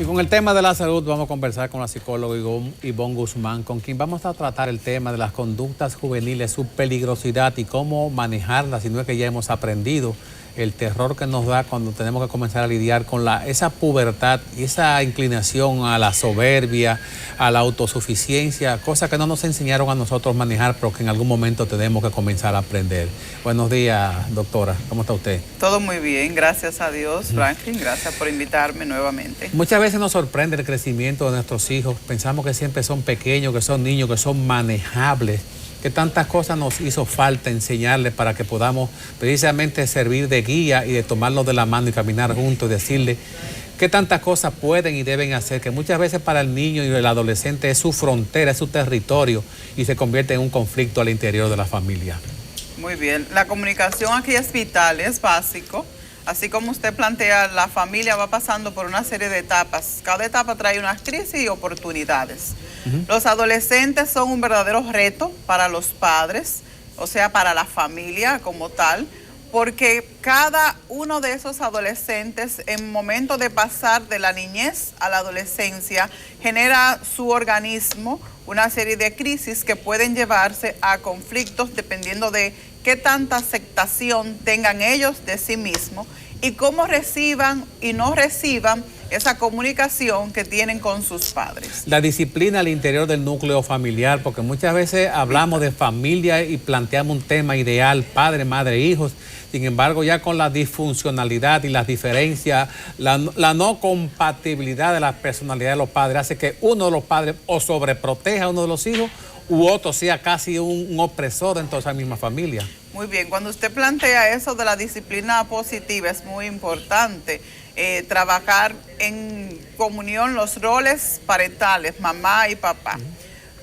Y con el tema de la salud vamos a conversar con la psicóloga Ivonne Guzmán, con quien vamos a tratar el tema de las conductas juveniles, su peligrosidad y cómo manejarlas, si no es que ya hemos aprendido el terror que nos da cuando tenemos que comenzar a lidiar con esa pubertad y esa inclinación a la soberbia, a la autosuficiencia, cosas que no nos enseñaron a nosotros manejar, pero que en algún momento tenemos que comenzar a aprender. Buenos días, doctora. ¿Cómo está usted? Todo muy bien, gracias a Dios, Franklin. Gracias por invitarme nuevamente. Muchas veces nos sorprende el crecimiento de nuestros hijos. Pensamos que siempre son pequeños, que son niños, que son manejables. Que tantas cosas nos hizo falta enseñarles para que podamos precisamente servir de guía y de tomarlos de la mano y caminar juntos y decirles qué tantas cosas pueden y deben hacer, que muchas veces para el niño y el adolescente es su frontera, es su territorio y se convierte en un conflicto al interior de la familia. Muy bien, la comunicación aquí es vital, es básico. Así como usted plantea, la familia va pasando por una serie de etapas. Cada etapa trae unas crisis y oportunidades. Los adolescentes son un verdadero reto para los padres, o sea, para la familia como tal, porque cada uno de esos adolescentes, en momento de pasar de la niñez a la adolescencia, genera su organismo una serie de crisis que pueden llevarse a conflictos dependiendo de qué tanta aceptación tengan ellos de sí mismos y cómo reciban y no reciban esa comunicación que tienen con sus padres. La disciplina al interior del núcleo familiar, porque muchas veces hablamos de familia y planteamos un tema ideal, padre, madre, hijos. Sin embargo, ya con la disfuncionalidad y las diferencias, la no compatibilidad de la personalidad de los padres hace que uno de los padres o sobreproteja a uno de los hijos u otro sea casi un opresor dentro de esa misma familia. Muy bien, cuando usted plantea eso de la disciplina positiva es muy importante. Trabajar en comunión los roles parentales, mamá y papá.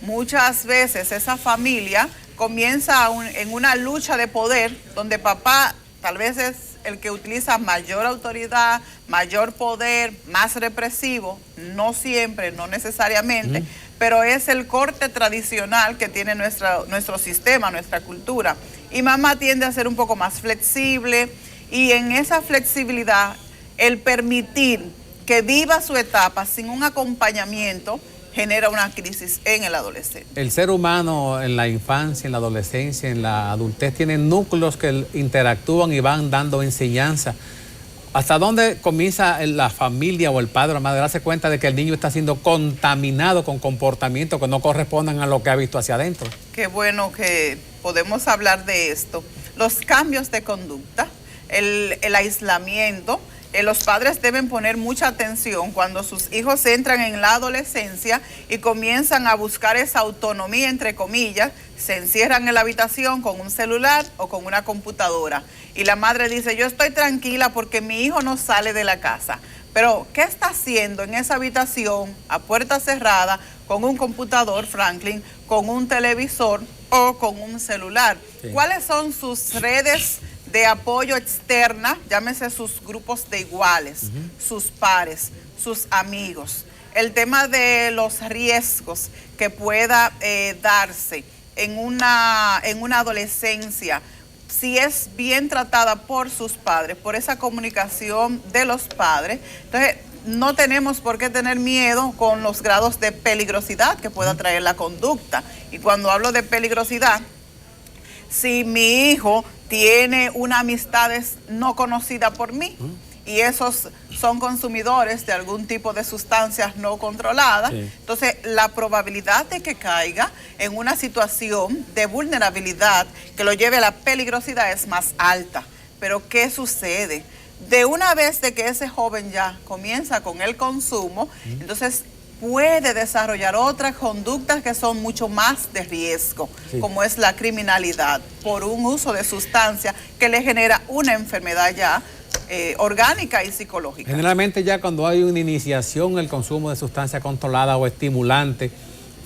Muchas veces esa familia comienza en una lucha de poder donde papá tal vez es el que utiliza mayor autoridad, mayor poder, más represivo, no siempre, no necesariamente, pero es el corte tradicional que tiene nuestro sistema, nuestra cultura. Y mamá tiende a ser un poco más flexible y en esa flexibilidad el permitir que viva su etapa sin un acompañamiento genera una crisis en el adolescente. El ser humano en la infancia, en la adolescencia, en la adultez, tiene núcleos que interactúan y van dando enseñanza. ¿Hasta dónde comienza la familia o el padre o la madre a darse cuenta de que el niño está siendo contaminado con comportamientos que no corresponden a lo que ha visto hacia adentro? Qué bueno que podemos hablar de esto. Los cambios de conducta, el aislamiento. Los padres deben poner mucha atención cuando sus hijos entran en la adolescencia y comienzan a buscar esa autonomía, entre comillas, se encierran en la habitación con un celular o con una computadora. Y la madre dice, yo estoy tranquila porque mi hijo no sale de la casa. Pero, ¿qué está haciendo en esa habitación, a puerta cerrada, con un computador, Franklin, con un televisor o con un celular? Sí. ¿Cuáles son sus redes de apoyo externa, llámese sus grupos de iguales, sus pares, sus amigos? El tema de los riesgos que pueda darse en una adolescencia, si es bien tratada por sus padres, por esa comunicación de los padres, entonces no tenemos por qué tener miedo con los grados de peligrosidad que pueda traer la conducta. Y cuando hablo de peligrosidad, si mi hijo tiene una amistad no conocida por mí y esos son consumidores de algún tipo de sustancias no controladas, entonces la probabilidad de que caiga en una situación de vulnerabilidad que lo lleve a la peligrosidad es más alta. Pero ¿qué sucede? De una vez de que ese joven ya comienza con el consumo, entonces puede desarrollar otras conductas que son mucho más de riesgo, como es la criminalidad, por un uso de sustancia que le genera una enfermedad ya orgánica y psicológica. Generalmente ya cuando hay una iniciación en el consumo de sustancia controlada o estimulante,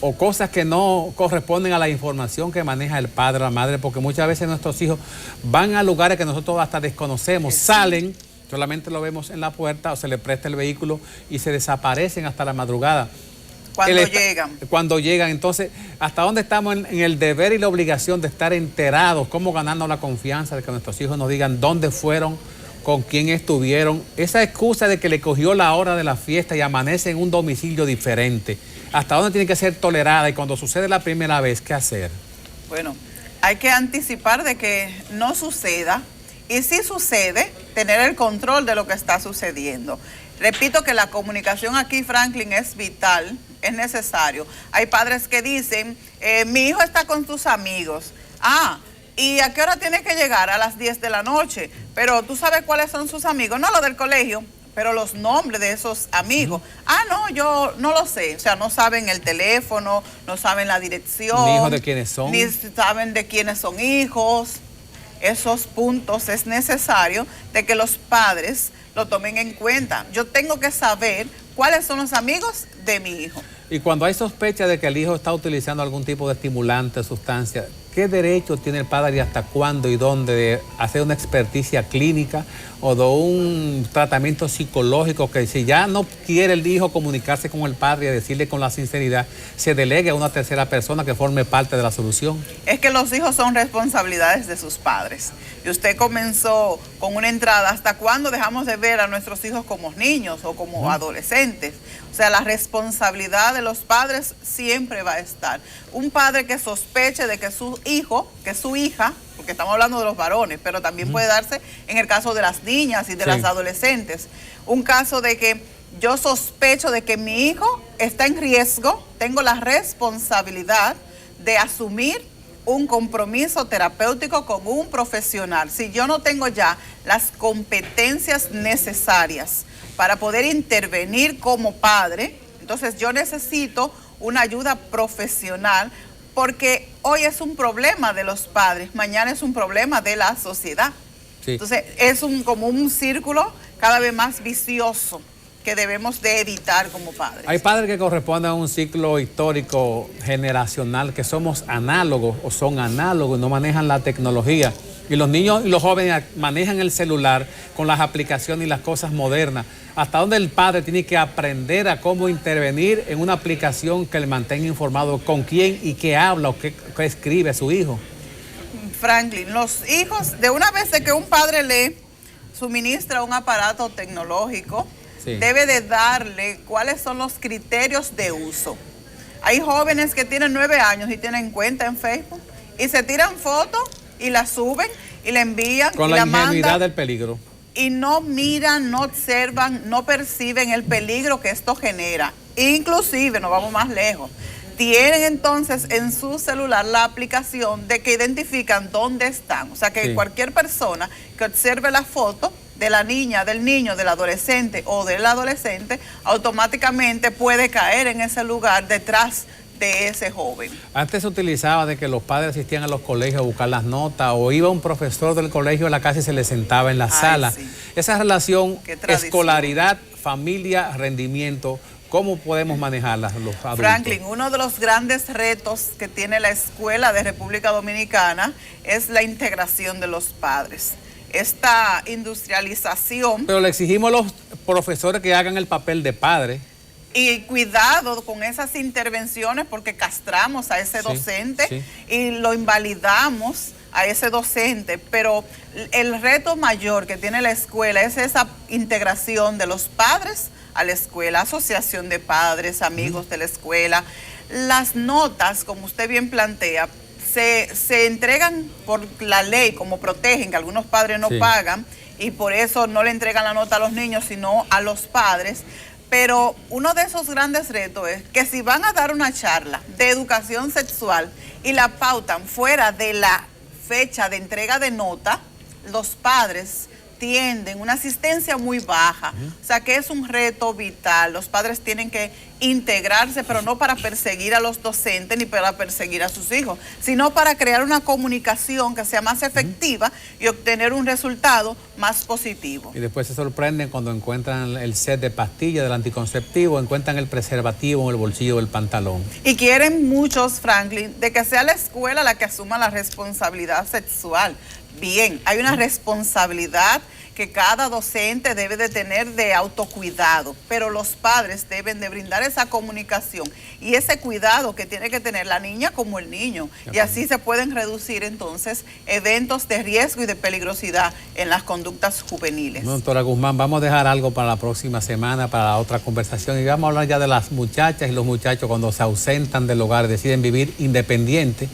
o cosas que no corresponden a la información que maneja el padre o la madre, porque muchas veces nuestros hijos van a lugares que nosotros hasta desconocemos, salen, solamente lo vemos en la puerta o se les presta el vehículo y se desaparecen hasta la madrugada. Cuando llegan. Entonces, ¿hasta dónde estamos en el deber y la obligación de estar enterados? ¿Cómo ganarnos la confianza de que nuestros hijos nos digan dónde fueron, con quién estuvieron. Esa excusa de que le cogió la hora de la fiesta y amanece en un domicilio diferente, ¿hasta dónde tiene que ser tolerada? Y cuando sucede la primera vez, ¿qué hacer? Bueno, hay que anticipar de que no suceda, y si sucede, tener el control de lo que está sucediendo. Repito que la comunicación aquí, Franklin, es vital, es necesario. Hay padres que dicen, mi hijo está con tus amigos. ¿Y a qué hora tiene que llegar? A las 10 de la noche. Pero ¿tú sabes cuáles son sus amigos? No los del colegio, pero los nombres de esos amigos. No, yo no lo sé. O sea, no saben el teléfono, no saben la dirección. Ni hijos de quiénes son. Ni saben de quiénes son hijos. Esos puntos es necesario de que los padres lo tomen en cuenta. Yo tengo que saber cuáles son los amigos de mi hijo. Y cuando hay sospecha de que el hijo está utilizando algún tipo de estimulante, sustancia, ¿qué derecho tiene el padre y hasta cuándo y dónde de hacer una experticia clínica o de un tratamiento psicológico que si ya no quiere el hijo comunicarse con el padre y decirle con la sinceridad, se delegue a una tercera persona que forme parte de la solución? Es que los hijos son responsabilidades de sus padres. Y usted comenzó con una entrada, ¿hasta cuándo dejamos de ver a nuestros hijos como niños o como adolescentes? O sea, la responsabilidad de los padres siempre va a estar. Un padre que sospeche de que su hijo, que su hija, porque estamos hablando de los varones, pero también puede darse en el caso de las niñas y de las adolescentes. Un caso de que yo sospecho de que mi hijo está en riesgo, tengo la responsabilidad de asumir un compromiso terapéutico con un profesional. Si yo no tengo ya las competencias necesarias para poder intervenir como padre, entonces yo necesito una ayuda profesional, porque hoy es un problema de los padres, mañana es un problema de la sociedad. Sí. Entonces es como un círculo cada vez más vicioso que debemos de evitar como padres. Hay padres que corresponden a un ciclo histórico generacional, que somos análogos o son análogos y no manejan la tecnología. Y los niños y los jóvenes manejan el celular con las aplicaciones y las cosas modernas. ¿Hasta dónde el padre tiene que aprender a cómo intervenir en una aplicación que le mantenga informado con quién y qué habla o qué escribe su hijo? Franklin, los hijos, de una vez de que un padre le suministra un aparato tecnológico, debe de darle cuáles son los criterios de uso. Hay jóvenes que tienen 9 años y tienen cuenta en Facebook y se tiran fotos y la suben y la envían con y la ingenuidad del peligro. Y no miran, no observan, no perciben el peligro que esto genera. Inclusive, nos vamos más lejos, tienen entonces en su celular la aplicación de que identifican dónde están. O sea que cualquier persona que observe la foto de la niña, del niño, del adolescente o del adolescente, automáticamente puede caer en ese lugar detrás de ese joven. Antes se utilizaba de que los padres asistían a los colegios a buscar las notas, o iba un profesor del colegio a la casa y se le sentaba en la sala. Sí. Esa relación, escolaridad, familia, rendimiento, ¿cómo podemos manejarla los adultos? Franklin, uno de los grandes retos que tiene la escuela de República Dominicana es la integración de los padres. Esta industrialización. Pero le exigimos a los profesores que hagan el papel de padre. Y cuidado con esas intervenciones, porque castramos a ese docente y lo invalidamos a ese docente. Pero el reto mayor que tiene la escuela es esa integración de los padres a la escuela, asociación de padres, amigos de la escuela. Las notas, como usted bien plantea, se entregan por la ley, como protegen, que algunos padres no pagan, y por eso no le entregan la nota a los niños, sino a los padres. Pero uno de esos grandes retos es que si van a dar una charla de educación sexual y la pautan fuera de la fecha de entrega de nota, los padres tienden una asistencia muy baja. O sea que es un reto vital. Los padres tienen que integrarse, pero no para perseguir a los docentes ni para perseguir a sus hijos, sino para crear una comunicación que sea más efectiva y obtener un resultado más positivo. Y después se sorprenden cuando encuentran el set de pastillas del anticonceptivo, encuentran el preservativo en el bolsillo del pantalón. Y quieren muchos, Franklin, de que sea la escuela la que asuma la responsabilidad sexual. Bien, hay una responsabilidad que cada docente debe de tener de autocuidado, pero los padres deben de brindar esa comunicación y ese cuidado que tiene que tener la niña como el niño, y así se pueden reducir entonces eventos de riesgo y de peligrosidad en las conductas juveniles. Doctora Guzmán, vamos a dejar algo para la próxima semana, para la otra conversación, y vamos a hablar ya de las muchachas y los muchachos cuando se ausentan del hogar, deciden vivir independiente,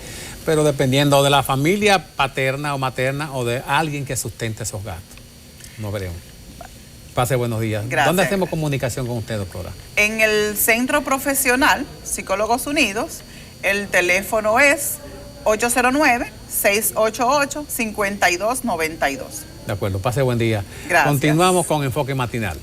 pero dependiendo de la familia paterna o materna o de alguien que sustente esos gastos. Nos veremos. Pase buenos días. Gracias. ¿Dónde hacemos comunicación con usted, doctora? En el Centro Profesional Psicólogos Unidos, el teléfono es 809-688-5292. De acuerdo, pase buen día. Gracias. Continuamos con Enfoque Matinal.